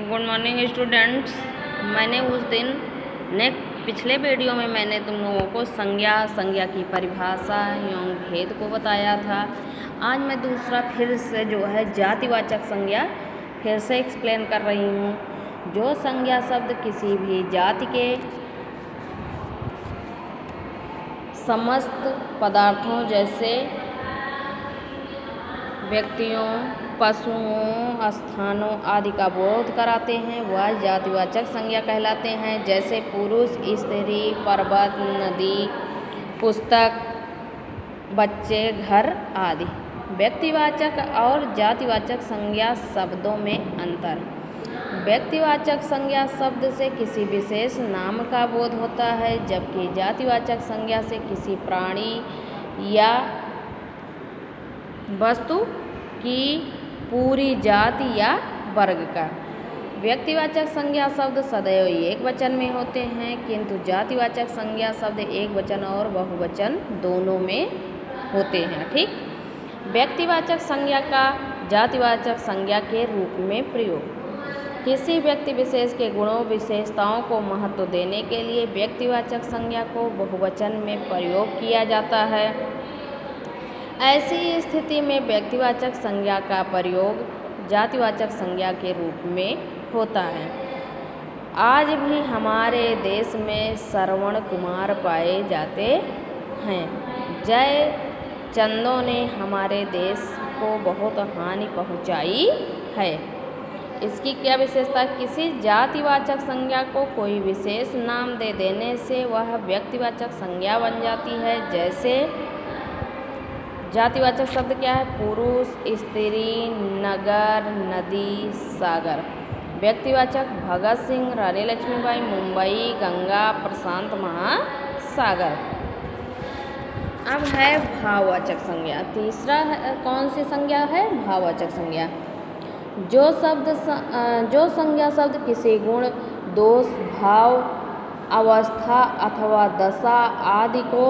Good morning students. मैंने उस दिन पिछले वीडियो में मैंने तुम लोगों को संज्ञा की परिभाषा एवं भेद को बताया था। आज मैं दूसरा फिर से जो है जातिवाचक संज्ञा फिर से एक्सप्लेन कर रही हूँ। जो संज्ञा शब्द किसी भी जाति के समस्त पदार्थों जैसे व्यक्तियों, पशुओं, स्थानों आदि का बोध कराते हैं वह जातिवाचक संज्ञा कहलाते हैं। जैसे पुरुष, स्त्री, पर्वत, नदी, पुस्तक, बच्चे, घर आदि। व्यक्तिवाचक और जातिवाचक संज्ञा शब्दों में अंतर। व्यक्तिवाचक संज्ञा शब्द से किसी विशेष नाम का बोध होता है, जबकि जातिवाचक संज्ञा से किसी प्राणी या वस्तु की पूरी जाति या वर्ग का। व्यक्तिवाचक संज्ञा शब्द सदैव एक वचन में होते हैं, किंतु जातिवाचक संज्ञा शब्द एक वचन और बहुवचन दोनों में होते हैं। ठीक। व्यक्तिवाचक संज्ञा का जातिवाचक संज्ञा के रूप में प्रयोग। किसी व्यक्ति विशेष के गुणों विशेषताओं को महत्व देने के लिए व्यक्तिवाचक संज्ञा को बहुवचन में प्रयोग किया जाता है। ऐसी स्थिति में व्यक्तिवाचक संज्ञा का प्रयोग जातिवाचक संज्ञा के रूप में होता है। आज भी हमारे देश में श्रवण कुमार पाए जाते हैं। जय चंदों ने हमारे देश को बहुत हानि पहुंचाई है। इसकी क्या विशेषता? किसी जातिवाचक संज्ञा को कोई विशेष नाम दे देने से वह व्यक्तिवाचक संज्ञा बन जाती है। जैसे जातिवाचक शब्द क्या है? पुरुष, स्त्री, नगर, नदी, सागर। व्यक्तिवाचक भगत सिंह, रानी लक्ष्मीबाई, मुंबई, गंगा, प्रशांत महासागर। अब है भाववाचक संज्ञा। तीसरा कौन सी संज्ञा है? भाववाचक संज्ञा। जो संज्ञा शब्द किसी गुण, दोष, भाव, अवस्था अथवा दशा आदि को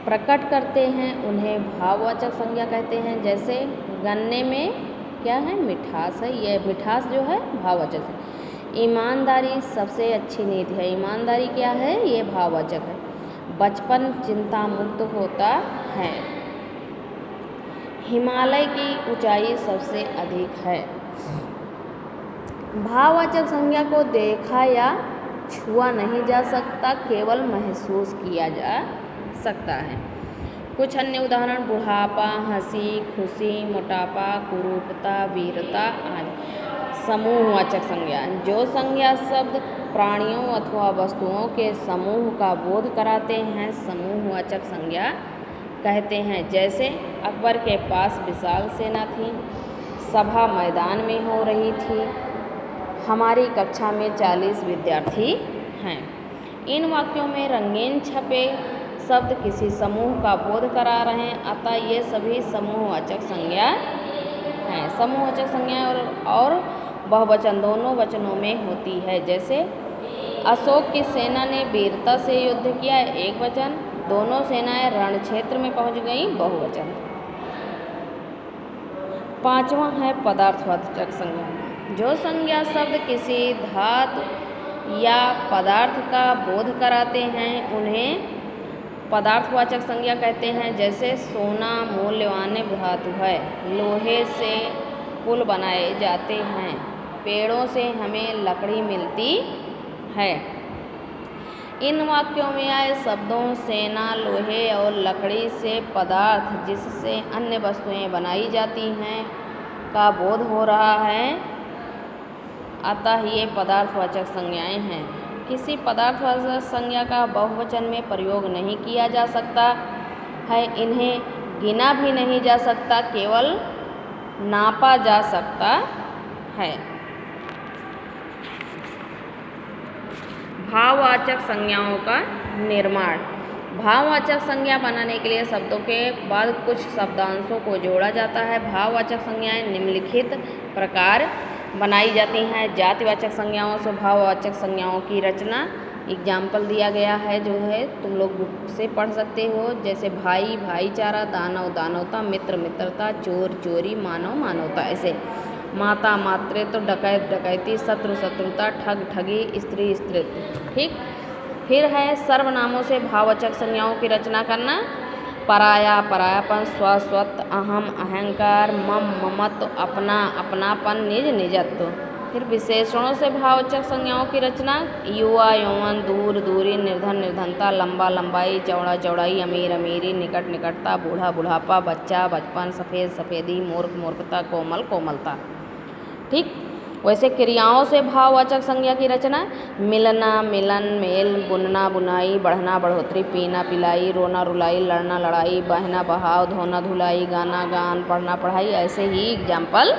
प्रकट करते हैं उन्हें भाववाचक संज्ञा कहते हैं। जैसे गन्ने में क्या है? मिठास है। यह मिठास जो है भाववाचक है। ईमानदारी सबसे अच्छी नीति है। ईमानदारी क्या है? ये भाववाचक है। बचपन चिंता मुक्त होता है। हिमालय की ऊंचाई सबसे अधिक है। भाववाचक संज्ञा को देखा या छुआ नहीं जा सकता, केवल महसूस किया जा सकता है। कुछ अन्य उदाहरण: बुढ़ापा, हंसी, खुशी, मोटापा, कुरूपता, वीरता आदि। समूहवाचक संज्ञा। जो संज्ञा शब्द प्राणियों अथवा वस्तुओं के समूह का बोध कराते हैं समूहवाचक संज्ञा कहते हैं। जैसे अकबर के पास विशाल सेना थी, सभा मैदान में हो रही थी, हमारी कक्षा में 40 विद्यार्थी हैं। इन वाक्यों में रंगीन छपे शब्द किसी समूह का बोध करा रहे हैं, अतः ये सभी समूहवाचक संज्ञा हैं। समूहवाचक संज्ञा और बहुवचन दोनों वचनों में होती है। जैसे अशोक की सेना ने वीरता से युद्ध किया, एक वचन। दोनों सेनाएं रण क्षेत्र में पहुंच गईं, बहुवचन। पांचवा है पदार्थवाचक संज्ञा। जो संज्ञा शब्द किसी धातु या पदार्थ का बोध कराते हैं उन्हें पदार्थवाचक संज्ञा कहते हैं। जैसे सोना मूल्यवान धातु है, लोहे से पुल बनाए जाते हैं, पेड़ों से हमें लकड़ी मिलती है। इन वाक्यों में आए शब्दों सेना, लोहे और लकड़ी से पदार्थ जिससे अन्य वस्तुएं बनाई जाती हैं का बोध हो रहा है, अतः ये पदार्थवाचक संज्ञाएं हैं। किसी पदार्थवाचक संज्ञा का बहुवचन में प्रयोग नहीं किया जा सकता है। इन्हें गिना भी नहीं जा सकता, केवल नापा जा सकता है। भाववाचक संज्ञाओं का निर्माण। भाववाचक संज्ञा बनाने के लिए शब्दों के बाद कुछ शब्दांशों को जोड़ा जाता है। भाववाचक संज्ञाएं निम्नलिखित प्रकार बनाई जाती हैं। जातिवाचक संज्ञाओं से भाववाचक संज्ञाओं की रचना एग्जाम्पल दिया गया है, जो है तुम लोग बुक से पढ़ सकते हो। जैसे भाई भाईचारा, दानव दानवता, मित्र मित्रता, चोर चोरी, मानव मानवता। ऐसे माता मातृत्व, डकैत डकैती, शत्रु शत्रुता, ठग ठगी, स्त्री स्त्रीत्व। ठीक। फिर है सर्वनामों से भाववाचक संज्ञाओं की रचना करना। पराया परायापन, स्व स्वत्व, अहम अहंकार, मम ममत्व, अपना अपनापन, निज निजत्व। फिर विशेषणों से भाववाचक संज्ञाओं की रचना। युवा यौवन, दूर दूरी, निर्धन निर्धनता, लंबा लंबाई, चौड़ा चौड़ाई, अमीर अमीरी, निकट निकटता, बूढ़ा बुढ़ापा, बच्चा बचपन, सफ़ेद सफ़ेदी, मूर्ख मूर्खता, कोमल कोमलता। ठीक। वैसे क्रियाओं से भाववाचक संज्ञा की रचना। मिलना मिलन, मेल, बुनना बुनाई, बढ़ना बढ़ोतरी, पीना पिलाई, रोना रुलाई, लड़ना लड़ाई, बहना बहाव, धोना धुलाई, गाना गान, पढ़ना पढ़ाई। ऐसे ही एग्जाम्पल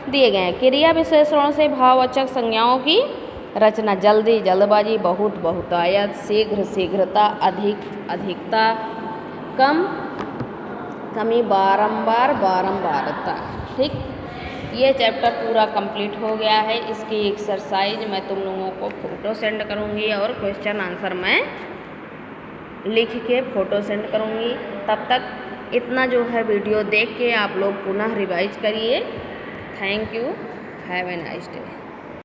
दिए गए हैं। क्रिया विशेषणों से भाववाचक संज्ञाओं की रचना। जल्दी जल्दबाजी, बहुत बहुतायत, शीघ्र शीघ्रता, अधिक अधिकता, कम कमी, बारंबार बारंबारता। ठीक। ये चैप्टर पूरा कंप्लीट हो गया है। इसकी एक्सरसाइज मैं तुम लोगों को फ़ोटो सेंड करूँगी और क्वेश्चन आंसर मैं लिख के फ़ोटो सेंड करूँगी। तब तक इतना जो है वीडियो देख के आप लोग पुनः रिवाइज करिए। Thank you. Have a nice day.